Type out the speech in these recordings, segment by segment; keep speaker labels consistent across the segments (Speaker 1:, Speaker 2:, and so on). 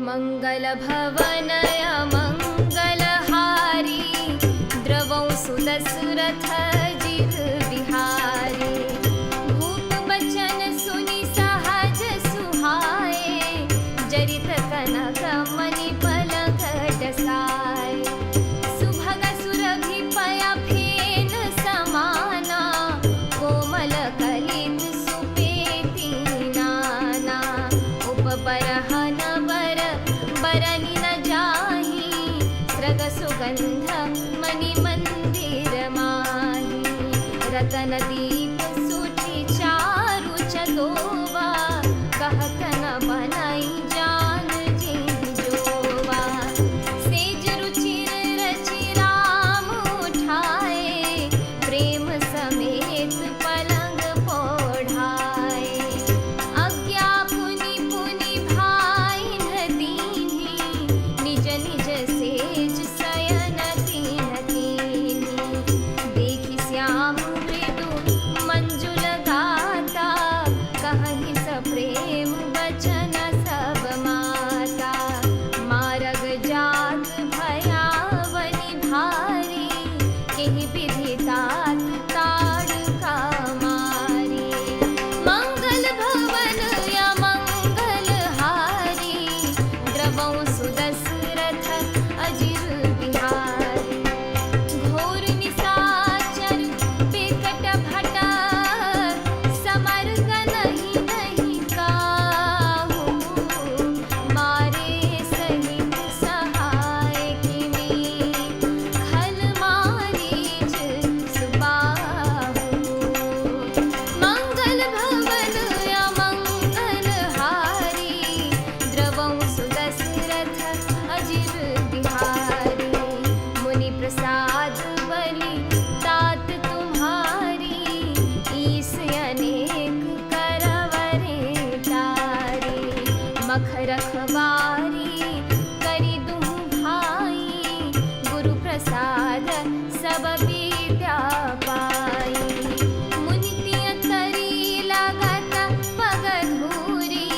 Speaker 1: मङ्गलभवनय मङ्गलहारी द्रवौ सुदशरथ जित बिहारी। भूप बचन सुनि सहज सुहाए जरित कनक मणि पलक डसाए। सुभग सुरभि पया फेन समाना कोमल कलित सुपेती नाना। उपबरहन बरनि न जाहि सृग सुगंध मणि मंदिर माहि। रतन दीप सुचि चारु चतोवा कहत न बनई जान जिहि जोवा। सेज रुचिर रचि राम उठाए प्रेम समेत पलंग पोढ़ाए। आज्ञा पुनि पुनि भाइन दीन्हि निज निज सेज शयन तीन कीन्हि। देखि श्याम मृदु मंजुल गाता कहहि सप्रेम बचन सब माता। मारग जात भयावनि भारी केहि विधि तात ताड़का मारी। मंगल भवन या मंगल हारी द्रवौ सुदशरथ अजिर बिहारी। घोर निशाचर बिकट भटा समर गनहि नहीं काहू। मारे सहित सहाय किनी खल मारीच सुबाहु। मंगल भवन या मंगल हारी द्रवौ सुदशरथ अजिर बिहारी। मुनि प्रसाद बलि तात तुम्हारी ईस अनेक करवरे तारी। मख रखवारी करि दुहु भाई गुरु प्रसाद सब विद्या पाई। मुनि तिय तरी लागत पग धूरी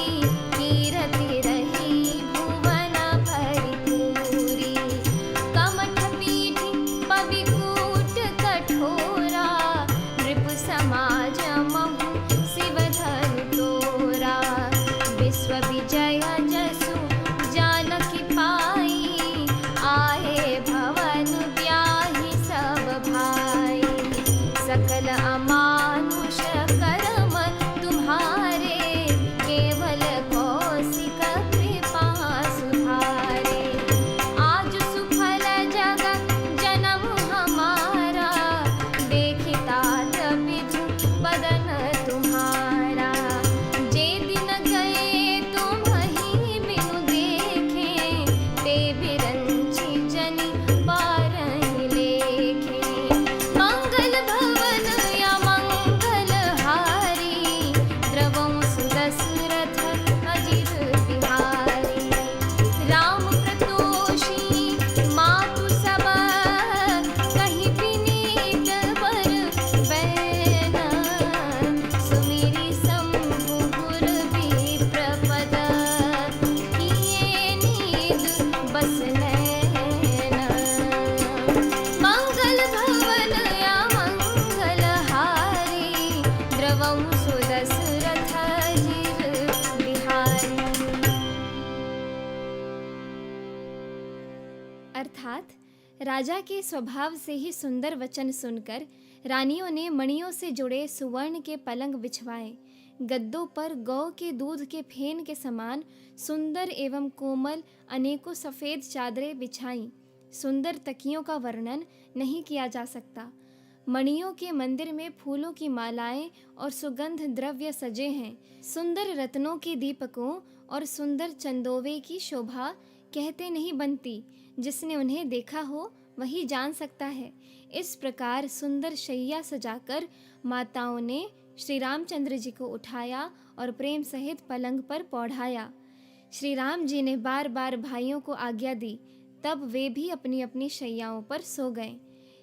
Speaker 1: कीरति रही भुवन भरिपूरी। कमठ पीठि पविकूट कठोरा नृप समाज महु शिवधनु तोरा। विश्व विजय जसु जानकी पाई आहे भवन ब्याहि सब भाई। सकल अमानुष कर्म तुम्हारे केवल कौशिक कृपा सुधारे। आज सुफल जग जन्म हमारा देखि तात विधु बदन तुम्हारा। जे दिन गए तुम्हि बिनु देखे ते बिरंचि जनि बारहि लेखे। मंगल भवन या मंगल हारी द्रवौ सुदशरथ अजिर बिहारी। राम प्रतोषी मातु सब कहि विनीत बर बैन। सुमिरि शंभु गुर विप्र पद किए नीद बस नैन। मंगल भवन या मंगल हारी द्रवौ सुदशरथ अजिर बिहारी। अर्थात राजा के स्वभाव से ही सुंदर वचन सुनकर रानियों ने मणियों से जुड़े सुवर्ण के पलंग बिछवाए। गद्दों पर गौ के दूध के फेन के समान सुंदर एवं कोमल अनेकों सफेद चादरें बिछाईं। सुंदर तकियों का वर्णन नहीं किया जा सकता। मणियों के मंदिर में फूलों की मालाएं और सुगंध द्रव्य सजे हैं। सुंदर रत्नों के दीपकों और सुंदर चंदोवे की शोभा कहते नहीं बनती। जिसने उन्हें देखा हो वही जान सकता है। इस प्रकार सुंदर शैया सजाकर माताओं ने श्री रामचंद्र जी को उठाया और प्रेम सहित पलंग पर पौढ़ाया। श्री राम जी ने बार बार भाइयों को आज्ञा दी, तब वे भी अपनी अपनी शैयाओं पर सो गए।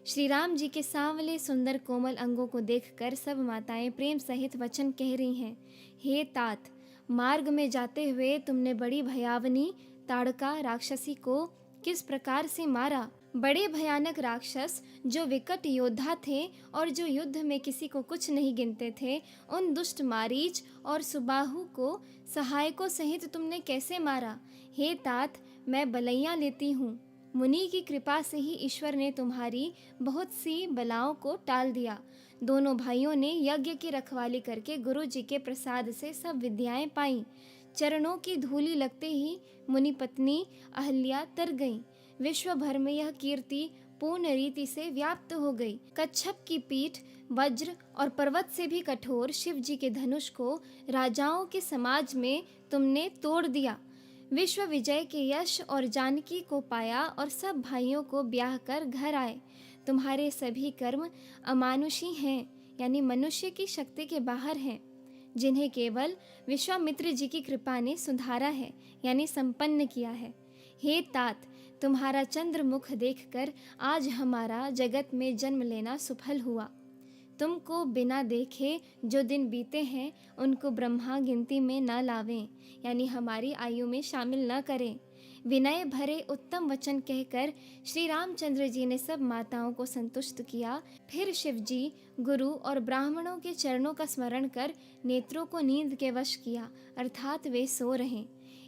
Speaker 1: श्री राम जी के सांवले सुंदर कोमल अंगों को देखकर सब माताएं प्रेम सहित वचन कह रही हैं, हे तात, मार्ग में जाते हुए तुमने बड़ी भयावनी ताड़का राक्षसी को किस प्रकार से मारा। बड़े भयानक राक्षस जो विकट योद्धा थे और जो युद्ध में किसी को कुछ नहीं गिनते थे, उन दुष्ट मारीच और सुबाहु को सहायकों सहित तुमने कैसे मारा। हे तात, मैं बलैया लेती हूँ। मुनि की कृपा से ही ईश्वर ने तुम्हारी बहुत सी बलाओं को टाल दिया। दोनों भाइयों ने यज्ञ की रखवाली करके गुरु जी के प्रसाद से सब विद्याएं पाई। चरणों की धूलि लगते ही मुनि पत्नी अहल्या तर गई। विश्व भर में यह कीर्ति पूर्ण रीति से व्याप्त हो गई। कच्छप की पीठ वज्र और पर्वत से भी कठोर शिव जी के धनुष को राजाओं के समाज में तुमने तोड़ दिया। विश्व विजय के यश और जानकी को पाया और सब भाइयों को ब्याह कर घर आए। तुम्हारे सभी कर्म अमानुषी हैं, यानी मनुष्य की शक्ति के बाहर हैं, जिन्हें केवल विश्वामित्र जी की कृपा ने सुधारा है, यानी संपन्न किया है। हे तात, तुम्हारा चंद्रमुख देखकर आज हमारा जगत में जन्म लेना सफल हुआ। तुमको बिना देखे जो दिन बीते हैं उनको ब्रह्मा गिनती में न लावें, यानी हमारी आयु में शामिल न करें। विनय भरे उत्तम वचन कहकर श्री रामचंद्र जी ने सब माताओं को संतुष्ट किया। फिर शिव जी गुरु और ब्राह्मणों के चरणों का स्मरण कर नेत्रों को नींद के वश किया, अर्थात वे सो रहे।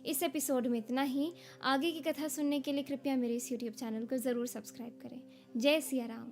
Speaker 1: इस एपिसोड में इतना ही। आगे की कथा सुनने के लिए कृपया मेरे इस यूट्यूब चैनल को ज़रूर सब्सक्राइब करें। जय सिया राम।